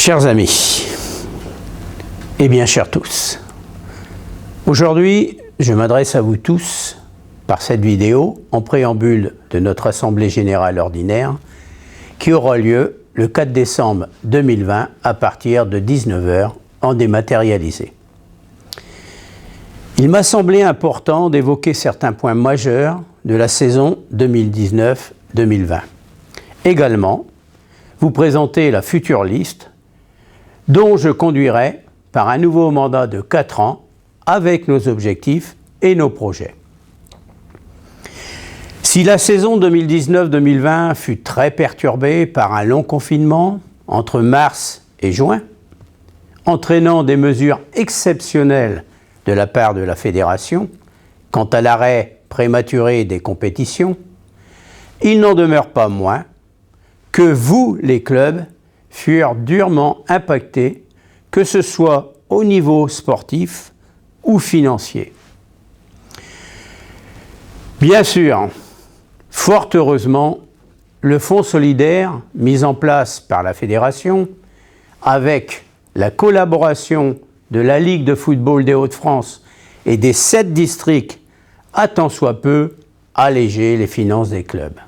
Chers amis, et bien chers tous, aujourd'hui je m'adresse à vous tous par cette vidéo en préambule de notre Assemblée Générale Ordinaire qui aura lieu le 4 décembre 2020 à partir de 19 h en dématérialisé. Il m'a semblé important d'évoquer certains points majeurs de la saison 2019-2020. Également, vous présenter la future liste dont je conduirai par un nouveau mandat de 4 ans avec nos objectifs et nos projets. Si la saison 2019-2020 fut très perturbée par un long confinement entre mars et juin, entraînant des mesures exceptionnelles de la part de la Fédération quant à l'arrêt prématuré des compétitions, il n'en demeure pas moins que vous, les clubs, furent durement impactés, que ce soit au niveau sportif ou financier. Bien sûr, fort heureusement, le Fonds solidaire mis en place par la Fédération, avec la collaboration de la Ligue de football des Hauts-de-France et des 7 districts, a tant soit peu allégé les finances des clubs.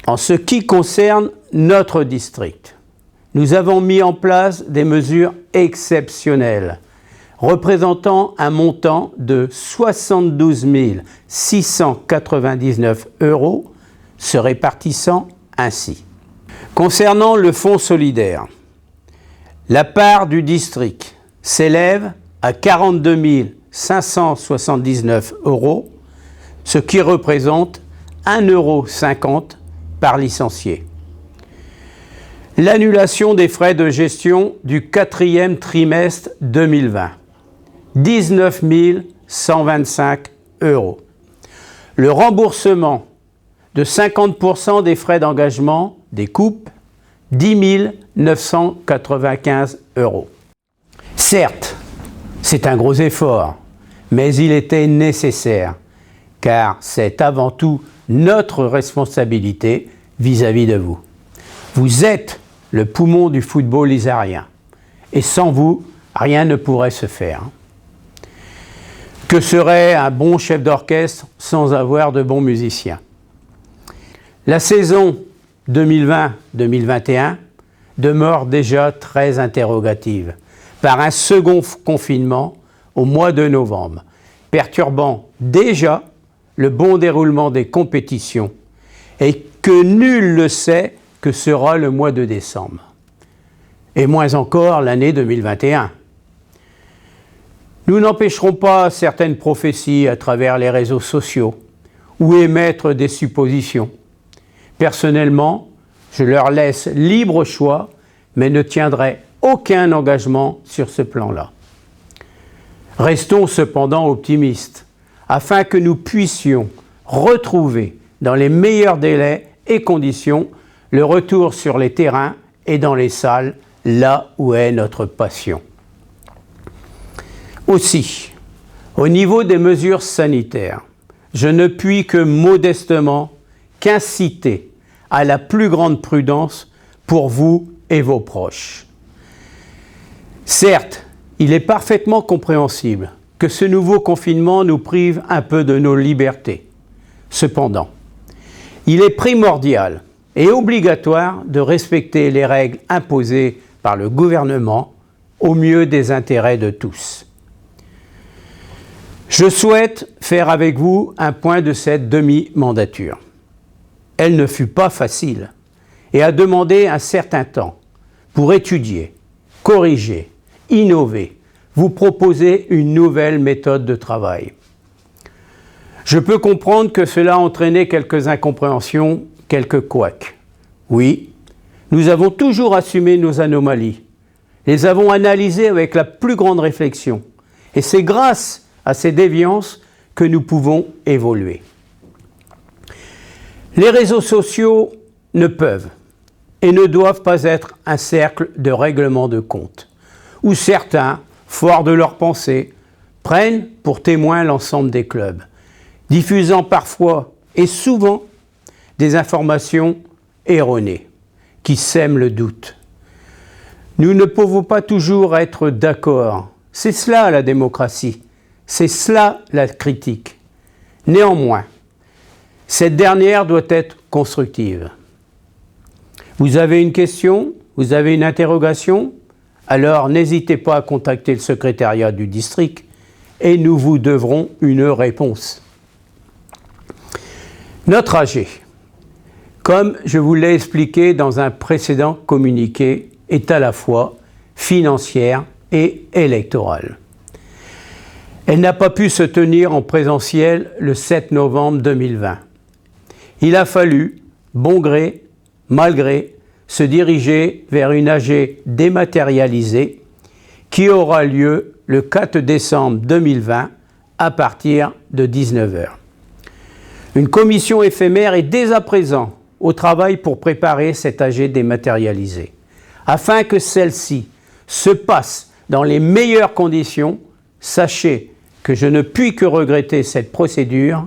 En ce qui concerne notre district, nous avons mis en place des mesures exceptionnelles représentant un montant de 72 699 € se répartissant ainsi. Concernant le fonds solidaire, la part du district s'élève à 42 579 €, ce qui représente 1,50 € par licencié. L'annulation des frais de gestion du 4e trimestre 2020, 19 125 €. Le remboursement de 50% des frais d'engagement des coupes, 10 995 €. Certes, c'est un gros effort, mais il était nécessaire, car c'est avant tout notre responsabilité vis-à-vis de vous. Vous êtes le poumon du football isarien, et sans vous, rien ne pourrait se faire. Que serait un bon chef d'orchestre sans avoir de bons musiciens? La saison 2020-2021 demeure déjà très interrogative par un second confinement au mois de novembre, perturbant déjà le bon déroulement des compétitions et que nul ne sait que sera le mois de décembre, et moins encore l'année 2021. Nous n'empêcherons pas certaines prophéties à travers les réseaux sociaux ou émettre des suppositions. Personnellement, je leur laisse libre choix, mais ne tiendrai aucun engagement sur ce plan-là. Restons cependant optimistes, afin que nous puissions retrouver dans les meilleurs délais et conditions le retour sur les terrains et dans les salles, là où est notre passion. Aussi, au niveau des mesures sanitaires, je ne puis que modestement qu'inciter à la plus grande prudence pour vous et vos proches. Certes, il est parfaitement compréhensible que ce nouveau confinement nous prive un peu de nos libertés. Cependant, il est primordial et obligatoire de respecter les règles imposées par le gouvernement au mieux des intérêts de tous. Je souhaite faire avec vous un point de cette demi-mandature. Elle ne fut pas facile et a demandé un certain temps pour étudier, corriger, innover, vous proposer une nouvelle méthode de travail. Je peux comprendre que cela a entraîné quelques incompréhensions, quelques couacs. Oui, nous avons toujours assumé nos anomalies, les avons analysées avec la plus grande réflexion, et c'est grâce à ces déviances que nous pouvons évoluer. Les réseaux sociaux ne peuvent et ne doivent pas être un cercle de règlement de compte, où certains, forts de leurs pensées, prennent pour témoin l'ensemble des clubs, diffusant parfois et souvent des informations erronées qui sèment le doute. Nous ne pouvons pas toujours être d'accord. C'est cela la démocratie. C'est cela la critique. Néanmoins, cette dernière doit être constructive. Vous avez une question? Vous avez une interrogation? Alors n'hésitez pas à contacter le secrétariat du district et nous vous devrons une réponse. Notre AG, comme je vous l'ai expliqué dans un précédent communiqué, est à la fois financière et électorale. Elle n'a pas pu se tenir en présentiel le 7 novembre 2020. Il a fallu, bon gré, mal gré, se diriger vers une AG dématérialisée qui aura lieu le 4 décembre 2020 à partir de 19h. Une commission éphémère est dès à présent au travail pour préparer cette AG dématérialisée, afin que celle-ci se passe dans les meilleures conditions. Sachez que je ne puis que regretter cette procédure,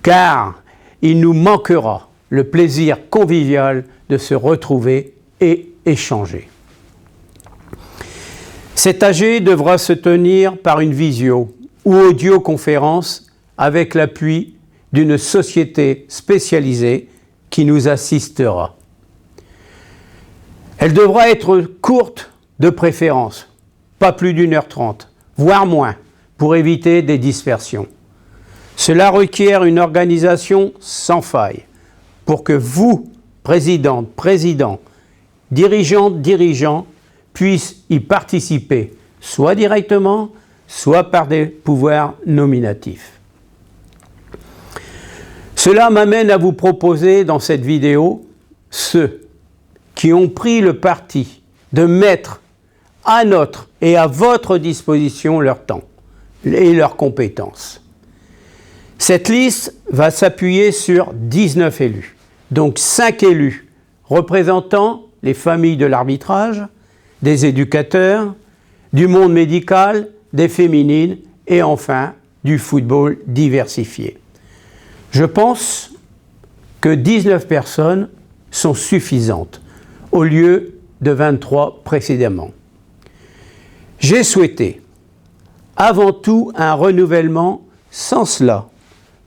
car il nous manquera le plaisir convivial de se retrouver et échanger. Cette AG devra se tenir par une visio ou audioconférence avec l'appui d'une société spécialisée qui nous assistera. Elle devra être courte de préférence, pas plus d'1h30, voire moins, pour éviter des dispersions. Cela requiert une organisation sans faille pour que vous, présidente, président, dirigeantes, dirigeants, puissent y participer, soit directement, soit par des pouvoirs nominatifs. Cela m'amène à vous proposer dans cette vidéo ceux qui ont pris le parti de mettre à notre et à votre disposition leur temps et leurs compétences. Cette liste va s'appuyer sur 19 élus, donc 5 élus représentant les familles de l'arbitrage, des éducateurs, du monde médical, des féminines et enfin du football diversifié. Je pense que 19 personnes sont suffisantes au lieu de 23 précédemment. J'ai souhaité avant tout un renouvellement sans cela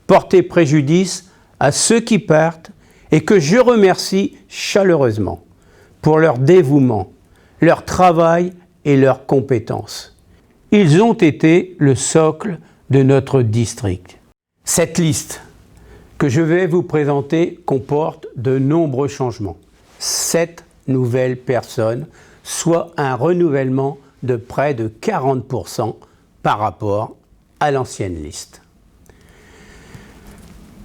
porter préjudice à ceux qui partent et que je remercie chaleureusement pour leur dévouement, leur travail et leurs compétences. Ils ont été le socle de notre district. Cette liste que je vais vous présenter comporte de nombreux changements. 7 nouvelles personnes, soit un renouvellement de près de 40% par rapport à l'ancienne liste.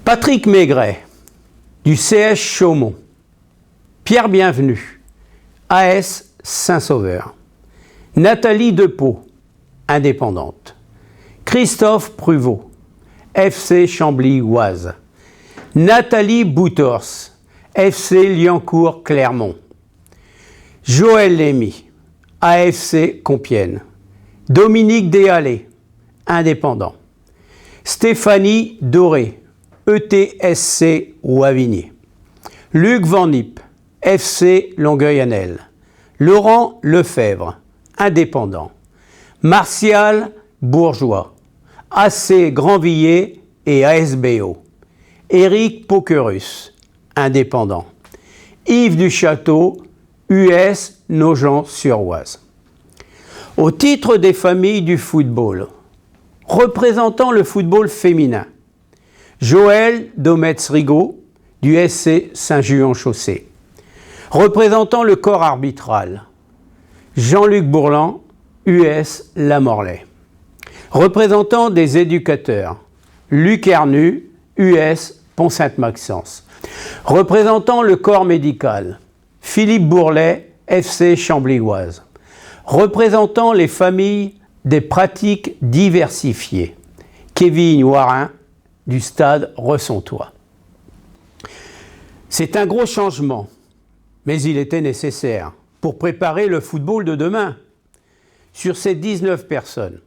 Patrick Maigret, du CS Chaumont. Pierre Bienvenu, AS Saint-Sauveur. Nathalie Depeau, indépendante. Christophe Pruvot, FC Chambly-Oise. Nathalie Boutors, FC Liancourt-Clermont. Joël Lémy, AFC Compiègne. Dominique Déhalé, indépendant. Stéphanie Doré, ETSC Wavigné. Luc Van Nip, FC Longueuil-Annel. Laurent Lefebvre, indépendant. Martial Bourgeois, AC Grandvilliers et ASBO. Éric Pokerus, indépendant. Yves Duchâteau, US Nogent-sur-Oise. Au titre des familles du football, représentant le football féminin, Joël Dometz-Rigaud, du SC Saint-Juan-Chaussée. Représentant le corps arbitral, Jean-Luc Bourlan, US Lamorlaye. Représentant des éducateurs, Luc Hernu, US Pont-Sainte-Maxence. Représentant le corps médical, Philippe Bourlet, FC Chambly-Oise. Représentant les familles des pratiques diversifiées, Kevin Warin, du stade Ressontois. C'est un gros changement, mais il était nécessaire pour préparer le football de demain. Sur ces 19 personnes,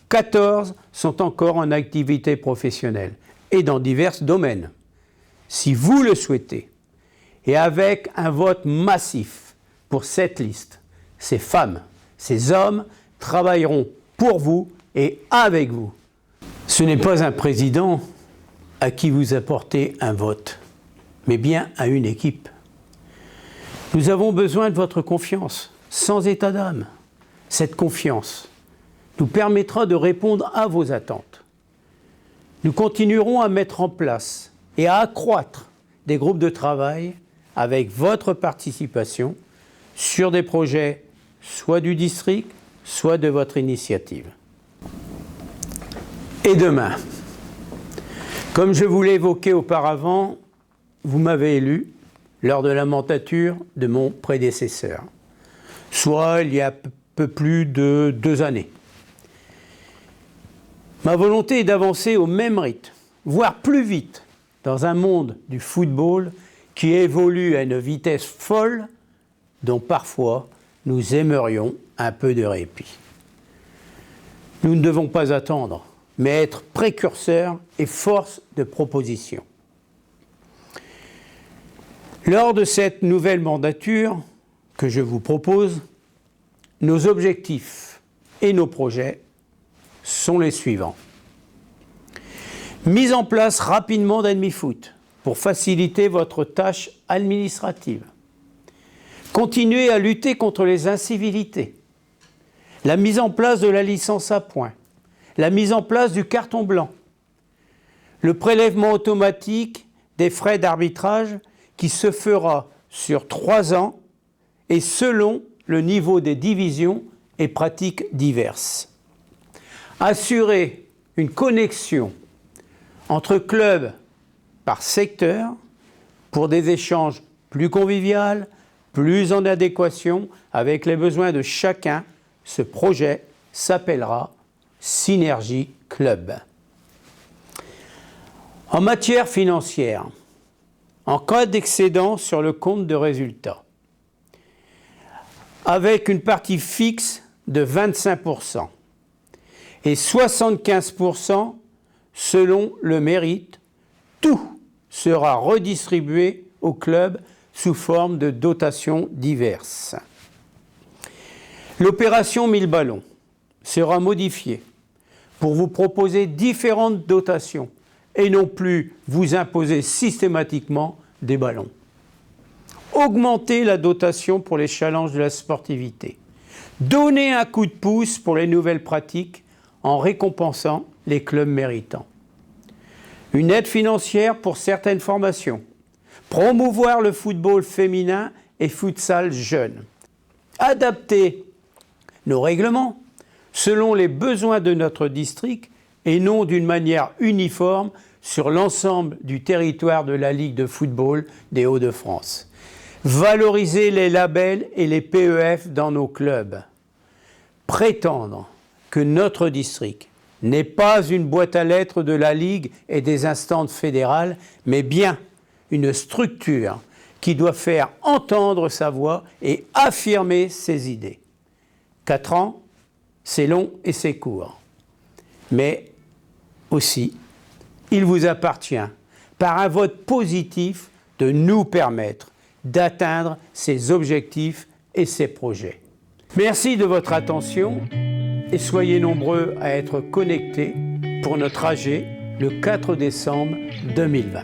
14 sont encore en activité professionnelle et dans divers domaines. Si vous le souhaitez, et avec un vote massif pour cette liste, ces femmes, ces hommes travailleront pour vous et avec vous. Ce n'est pas un président à qui vous apportez un vote, mais bien à une équipe. Nous avons besoin de votre confiance, sans état d'âme. Cette confiance nous permettra de répondre à vos attentes. Nous continuerons à mettre en place et à accroître des groupes de travail avec votre participation sur des projets soit du district, soit de votre initiative. Et demain, comme je vous l'ai évoqué auparavant, vous m'avez élu lors de la mandature de mon prédécesseur, soit il y a peu plus de 2 années. Ma volonté est d'avancer au même rythme, voire plus vite, dans un monde du football qui évolue à une vitesse folle dont parfois nous aimerions un peu de répit. Nous ne devons pas attendre, mais être précurseurs et force de proposition. Lors de cette nouvelle mandature que je vous propose, nos objectifs et nos projets sont les suivants. Mise en place rapidement d'AdmiFoot pour faciliter votre tâche administrative. Continuez à lutter contre les incivilités. La mise en place de la licence à points. La mise en place du carton blanc. Le prélèvement automatique des frais d'arbitrage qui se fera sur 3 ans et selon le niveau des divisions et pratiques diverses. Assurer une connexion entre clubs par secteur pour des échanges plus conviviaux, plus en adéquation avec les besoins de chacun. Ce projet s'appellera Synergie Club. En matière financière, en cas d'excédent sur le compte de résultat, avec une partie fixe de 25% et 75% selon le mérite, tout sera redistribué au club sous forme de dotations diverses. L'opération 1000 ballons sera modifiée pour vous proposer différentes dotations et non plus vous imposer systématiquement des ballons. Augmenter la dotation pour les challenges de la sportivité. Donner un coup de pouce pour les nouvelles pratiques en récompensant les clubs méritants. Une aide financière pour certaines formations. Promouvoir le football féminin et futsal jeune. Adapter nos règlements selon les besoins de notre district et non d'une manière uniforme sur l'ensemble du territoire de la Ligue de football des Hauts-de-France. Valoriser les labels et les PEF dans nos clubs. Prétendre que notre district n'est pas une boîte à lettres de la Ligue et des instances fédérales, mais bien une structure qui doit faire entendre sa voix et affirmer ses idées. 4 ans, c'est long et c'est court. Mais aussi, il vous appartient, par un vote positif, de nous permettre d'atteindre ces objectifs et ces projets. Merci de votre attention et soyez nombreux à être connectés pour notre AG le 4 décembre 2020.